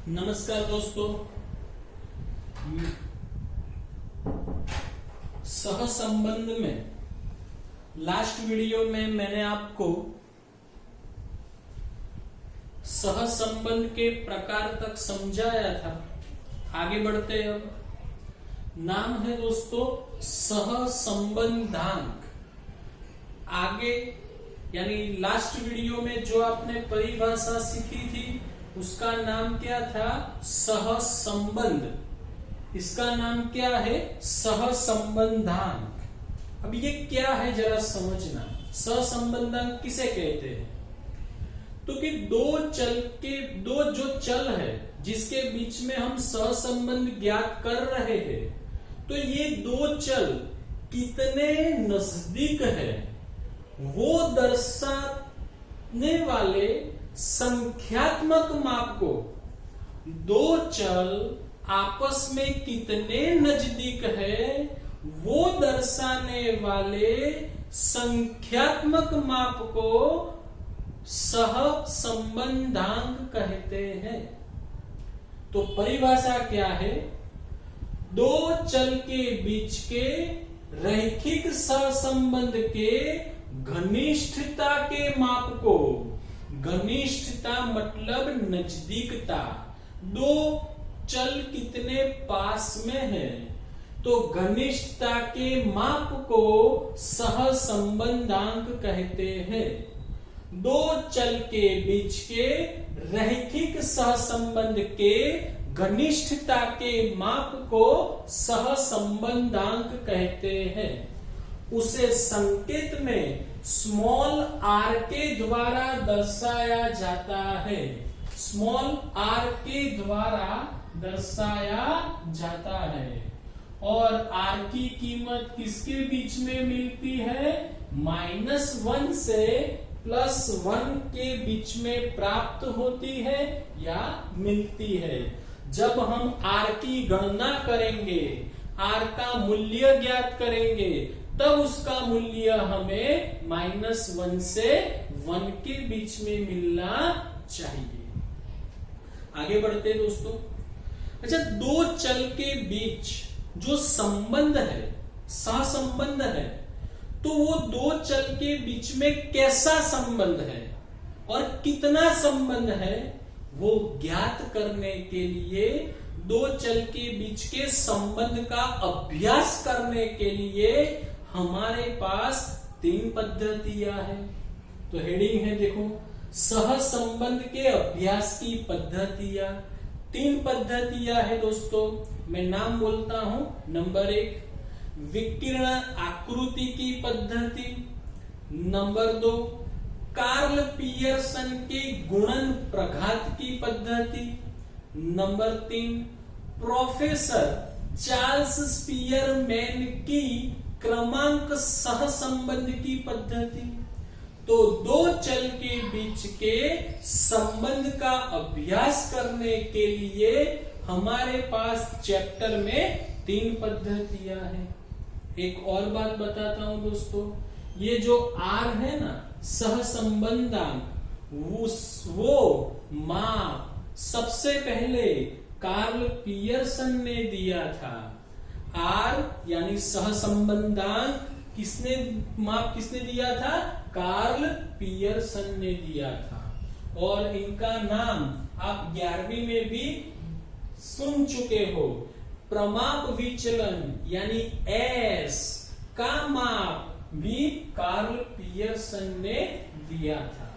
नमस्कार दोस्तों, सहसंबंध में लास्ट वीडियो में मैंने आपको सहसंबंध के प्रकार तक समझाया था। आगे बढ़ते हैं। अब नाम है दोस्तों सहसंबंधांक। आगे यानी लास्ट वीडियो में जो आपने परिभाषा सीखी थी उसका नाम क्या था? सहसंबंध। इसका नाम क्या है? सहसंबंधांक। अब ये क्या है जरा समझना। सहसंबंधांक किसे कहते हैं? तो कि दो जो चल है जिसके बीच में हम सहसंबंध ज्ञात कर रहे हैं, तो ये दो चल कितने नजदीक है वो दर्शाने वाले संख्यात्मक माप को, दो चल आपस में कितने नजदीक है वो दर्शाने वाले संख्यात्मक माप को सहसंबंधांक कहते हैं। तो परिभाषा क्या है? दो चल के बीच के रैखिक सहसंबंध के घनिष्ठता के माप को, घनिष्ठता मतलब नजदीकता, दो चल कितने पास में है तो घनिष्ठता के माप को सहसंबंधांक कहते हैं। दो चल के बीच के रैखिक सहसंबंध के घनिष्ठता के माप को सहसंबंधांक कहते हैं। उसे संकेत में स्मॉल आर के द्वारा दर्शाया जाता है। स्मॉल आर के द्वारा दर्शाया जाता है। और आर की कीमत किसके बीच में मिलती है? -1 से +1 के बीच में प्राप्त होती है या मिलती है। जब हम आर की गणना करेंगे, आर का मूल्य ज्ञात करेंगे, तब उसका मूल्य हमें -1 से 1 के बीच में मिलना चाहिए। आगे बढ़ते हैं दोस्तों। अच्छा, दो चल के बीच जो संबंध है, सहसंबंध है, तो वो दो चल के बीच में कैसा संबंध है और कितना संबंध है वो ज्ञात करने के लिए, दो चल के बीच के संबंध का अभ्यास करने के लिए हमारे पास 3 पद्धतियां हैं। तो हेडिंग है देखो, सहसंबंध के अभ्यास की पद्धतियां। 3 पद्धतियां है दोस्तों। मैं नाम बोलता हूं। नंबर 1 विकिरण आकृति की पद्धति। नंबर 2 कार्ल पियर्सन के गुणन प्रघात की पद्धति। नंबर 3 प्रोफेसर चार्ल्स स्पीयरमैन की क्रमांक सहसंबंध की पद्धति। तो दो चल के बीच के संबंध का अभ्यास करने के लिए हमारे पास चैप्टर में 3 पद्धतियां हैं। एक और बात बताता हूं दोस्तों, ये जो आर है ना, सहसंबंधांक, वो माप सबसे पहले कार्ल पियर्सन ने दिया था। आर यानी सहसंबंधांक किसने दिया था? कार्ल पियर्सन ने दिया था। और इनका नाम आप 11वीं में भी सुन चुके हो। प्रमाप विचलन यानी एस का माप भी कार्ल पियर्सन ने दिया था।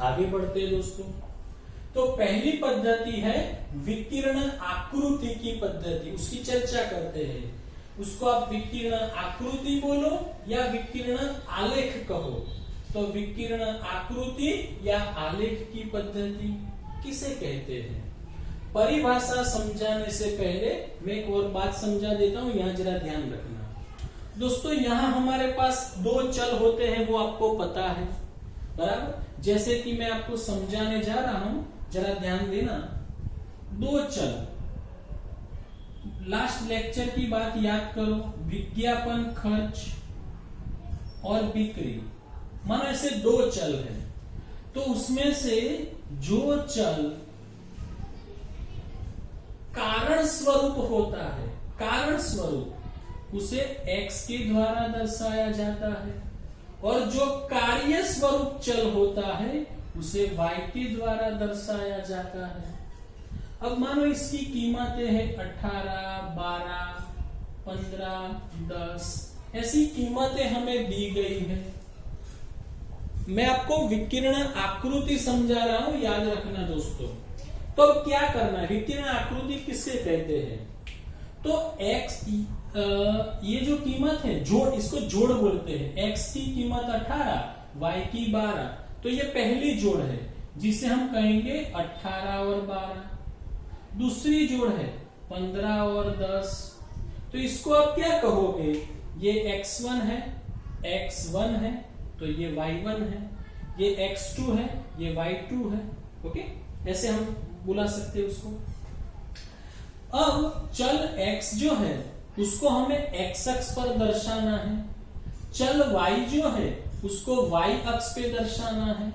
आगे बढ़ते दोस्तों। तो पहली पद्धति है विकिरण आकृति की पद्धति, उसकी चर्चा करते हैं। उसको आप विकिरण आकृति बोलो या विकिरण आलेख कहो। तो विकिरण आकृति या आलेख की पद्धति किसे कहते हैं? परिभाषा समझाने से पहले मैं एक और बात समझा देता हूं, यहां जरा ध्यान रखना दोस्तों। यहां हमारे पास 2 चल होते हैं, वो आपको पता है, बराबर। जैसे कि मैं आपको समझाने जा रहा हूं, जरा ध्यान देना। 2 चल, लास्ट लेक्चर की बात याद करो, विज्ञापन खर्च और बिक्री। मानो ऐसे 2 चल है, तो उसमें से जो चल कारण स्वरूप होता है, कारण स्वरूप, उसे x के द्वारा दर्शाया जाता है, और जो कार्य स्वरूप चल होता है उसे y के द्वारा दर्शाया जाता है। अब मानो इसकी कीमतें हैं 18, 12, 15, 10, ऐसी कीमतें हमें दी गई है। मैं आपको विकिरण आकृति समझा रहा हूं, याद रखना दोस्तों। तो अब क्या करना है, विकिरण आकृति किससे कहते हैं? तो x ये जो कीमत है, जोड़, इसको जोड़ बोलते हैं। x की कीमत 18, y की 12, तो ये पहली जोड़ है जिसे हम कहेंगे 18 और 12। दूसरी जोड़ है 15 और 10, तो इसको आप क्या कहोगे? ये x1 है, x1 है, तो ये y1 है, ये x2 है, ये y2 है। ओके, ऐसे हम बुला सकते हैं उसको। अब चल x जो है उसको हमें x अक्ष पर दर्शाना है, चल y जो है उसको y अक्ष पे दर्शाना है,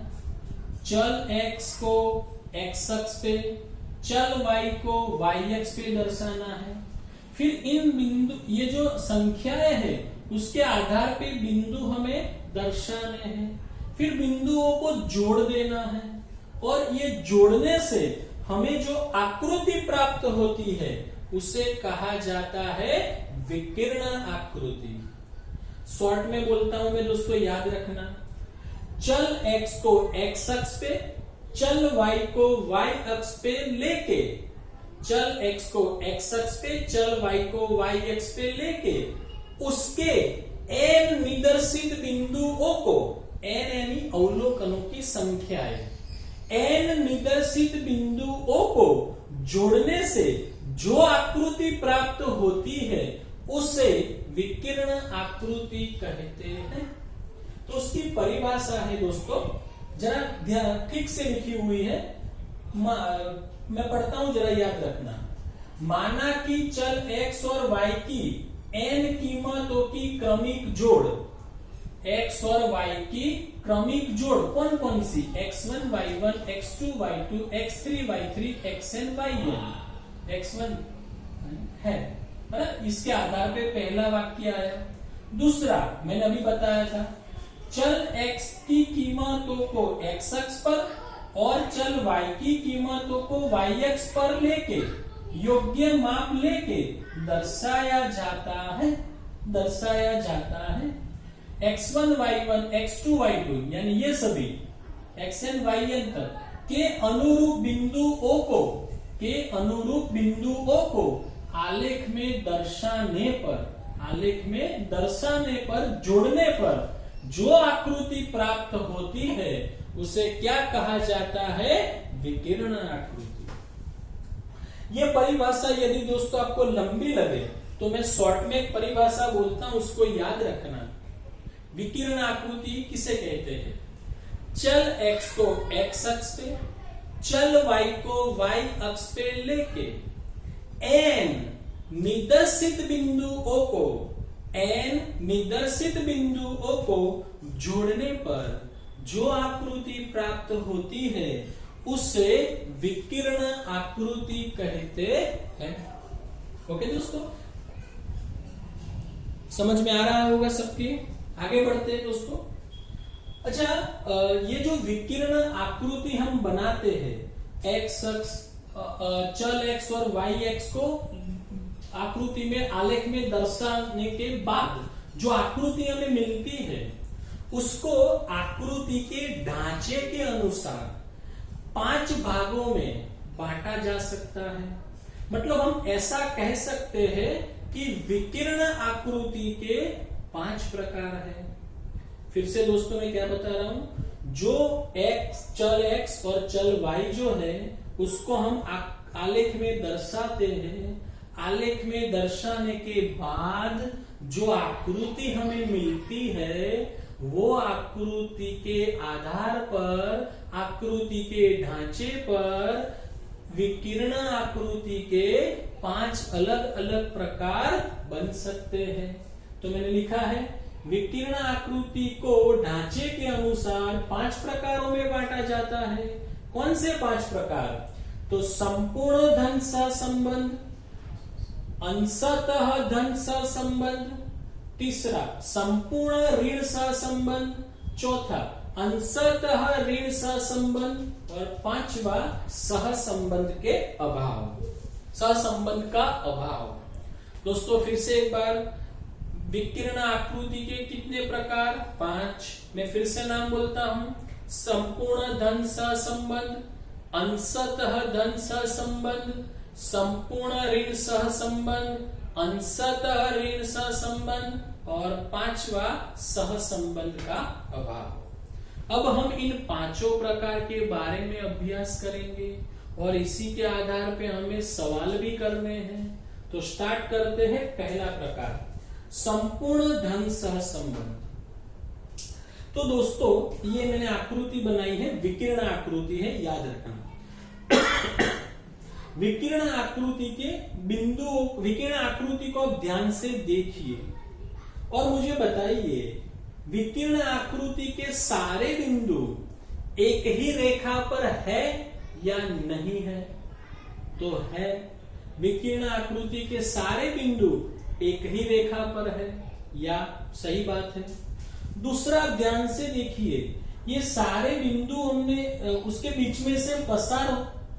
चल x को x अक्ष पे, चल y को y अक्ष पे दर्शाना है। फिर इन बिंदु, ये जो संख्याएं हैं उसके आधार पे बिंदु हमें दर्शाने हैं, फिर बिंदुओं को जोड़ देना है, और ये जोड़ने से हमें जो आकृति प्राप्त होती है उसे कहा जाता है विकिरण आकृति। शॉर्ट में बोलता हूं मैं दोस्तों, याद रखना। चल x को x अक्ष पे, चल y को y अक्ष पे लेके, चल x को x अक्ष पे, चल y को y अक्ष पे लेके उसके n निदर्शित बिंदुओं को, n यानी अवलोकनों की संख्या है, n निदर्शित बिंदुओं को जोड़ने से जो आकृति प्राप्त होती है उसे विकिरण आकृति कहते हैं। तो उसकी परिभाषा है दोस्तों, जरा ध्यान ठीक से लिखी हुई है, मैं पढ़ता हूं, जरा याद रखना। माना कि चल x और y की n कीमतों की क्रमिक जोड़, x और y की क्रमिक जोड़ कौन कौन सी? x1 y1, x2 y2, x3 y3, xn yn, x1 है ना? इसके आधार पे पहला वाक्य आया। दूसरा मैंने अभी बताया था, चल x की कीमतों को x अक्ष पर और चल y की कीमतों को y अक्ष पर लेके योग्य माप लेके दर्शाया जाता है, दर्शाया जाता है। x1 y1, x2 y2 यानी ये सभी xn yn तक के अनुरूप बिंदुओं को, के अनुरूप बिंदुओं को आलेख में दर्शाने पर, आलेख में दर्शाने पर, जोड़ने पर जो आकृति प्राप्त होती है उसे क्या कहा जाता है? विकिरण आकृति। ये परिभाषा यदि दोस्तों आपको लंबी लगे तो मैं शॉर्ट में एक परिभाषा बोलता हूं, उसको याद रखना। विकिरण आकृति किसे कहते हैं? चल x को x अक्ष पे, चल y को y अक्ष पे लेके n निदर्शित बिंदुओं को, n निदर्शित बिंदुओं को जोड़ने पर जो आकृति प्राप्त होती है उसे विकिरण आकृति कहते हैं। ओके दोस्तों, समझ में आ रहा होगा सबके? आगे बढ़ते हैं दोस्तों। अच्छा, ये जो विकिरण आकृति हम बनाते हैं, x अक्ष, चल x और y अक्ष को आकृति में, आलेख में दर्शाने के बाद जो आकृति हमें मिलती है उसको आकृति के ढांचे के अनुसार 5 भागों में बांटा जा सकता है। मतलब हम ऐसा कह सकते हैं कि विकिरण आकृति के 5 प्रकार हैं। फिर से दोस्तों मैं क्या बता रहा हूं, जो चल x और चल y जो है उसको हम आलेख में दर्शाते हैं। आलेख में दर्शाने के बाद जो आकृति हमें मिलती है वो आकृति के आधार पर, आकृति के ढांचे पर विकिरण आकृति के 5 अलग अलग प्रकार बन सकते हैं। तो मैंने लिखा है विकिरण आकृति को ढांचे के अनुसार 5 प्रकारों में बांटा जाता है। कौन से 5 प्रकार? तो संपूर्ण धन सहसंबंध, अंशतः धन सहसंबंध, तीसरा संपूर्ण ऋण सहसंबंध, चौथा अंशतः ऋण सहसंबंध और पांचवा सहसंबंध के अभाव, सहसंबंध का अभाव। दोस्तों फिर से एक बार, विकिरण आकृति के कितने प्रकार? 5। मैं फिर से नाम बोलता हूं, संपूर्ण धन सहसंबंध, अंशतः धन सहसंबंध, संपूर्ण ऋण सहसंबंध, अंशतः ऋण सहसंबंध और पांचवा सहसंबंध का अभाव। अब हम इन पांचों प्रकार के बारे में अभ्यास करेंगे और इसी के आधार पे हमें सवाल भी करने हैं। तो स्टार्ट करते हैं। पहला प्रकार, संपूर्ण धन सहसंबंध। तो दोस्तों ये मैंने आकृति बनाई है, विकिरण आकृति है, याद रखना। विकिरण आकृति के बिंदु, विकिरण आकृति को आप ध्यान से देखिए और मुझे बताइए, विकिरण आकृति के सारे बिंदु एक ही रेखा पर है या नहीं है? तो है। विकिरण आकृति के सारे बिंदु एक ही रेखा पर है या? सही बात है। दूसरा, ध्यान से देखिए, ये सारे बिंदु हमने उसके बीच में से पसार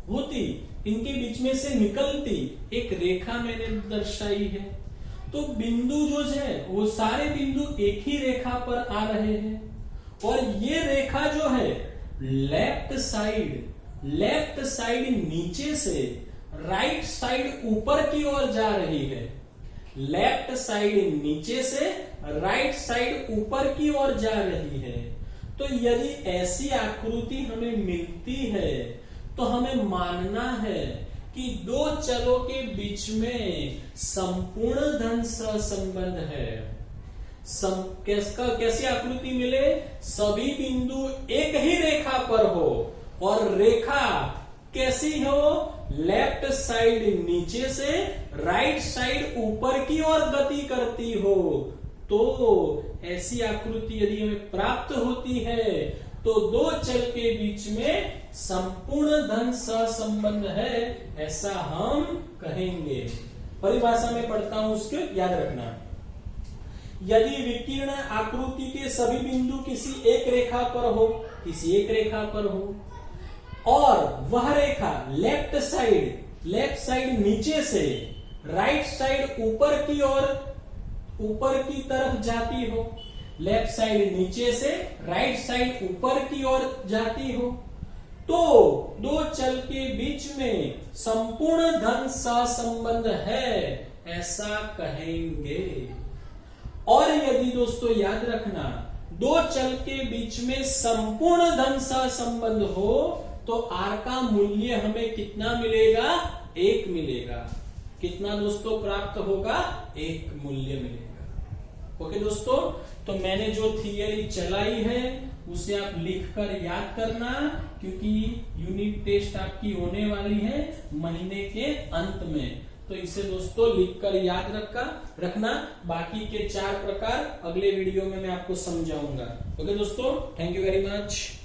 होती, इनके बीच में से निकलती एक रेखा मैंने दर्शाई है। तो बिंदु जो है वो सारे बिंदु एक ही रेखा पर आ रहे हैं और ये रेखा जो है लेफ्ट साइड नीचे से राइट साइड ऊपर की ओर जा रही है। लेफ्ट साइड नीचे से राइट साइड ऊपर की ओर जा रही है। तो यदि ऐसी आकृति हमें मिलती है तो हमें मानना है कि दो चलों के बीच में संपूर्ण धन सहसंबंध है। कैसी आकृति मिले? सभी बिंदु एक ही रेखा पर हो और रेखा कैसी हो? लेफ्ट साइड नीचे से राइट साइड ऊपर की ओर गति करती हो। तो ऐसी आकृति यदि हमें प्राप्त होती है तो दो चल के बीच में संपूर्ण धन सहसंबंध है, ऐसा हम कहेंगे। परिभाषा में पढ़ता हूं, उसको याद रखना। यदि विकिरण आकृति के सभी बिंदु किसी एक रेखा पर हो और वह रेखा लेफ्ट साइड नीचे से राइट साइड ऊपर की तरफ जाती हो, लेफ्ट साइड नीचे से राइट साइड ऊपर की ओर जाती हो, तो दो चल के बीच में संपूर्ण धन सहसंबंध है, ऐसा कहेंगे। और यदि दोस्तों याद रखना, दो चल के बीच में संपूर्ण धन सहसंबंध हो तो आर का मूल्य हमें कितना मिलेगा? 1 मिलेगा। कितना दोस्तों प्राप्त होगा? 1 मूल्य मिलेगा। ओके दोस्तों, तो मैंने जो थियरी चलाई है उसे आप लिखकर याद करना, क्योंकि यूनिट टेस्ट आपकी होने वाली है महीने के अंत में। तो इसे दोस्तों लिखकर याद रखना। बाकी के 4 प्रकार अगले वीडियो में मैं आपको समझाऊंगा। ओके दोस्तों, थैंक यू वेरी मच।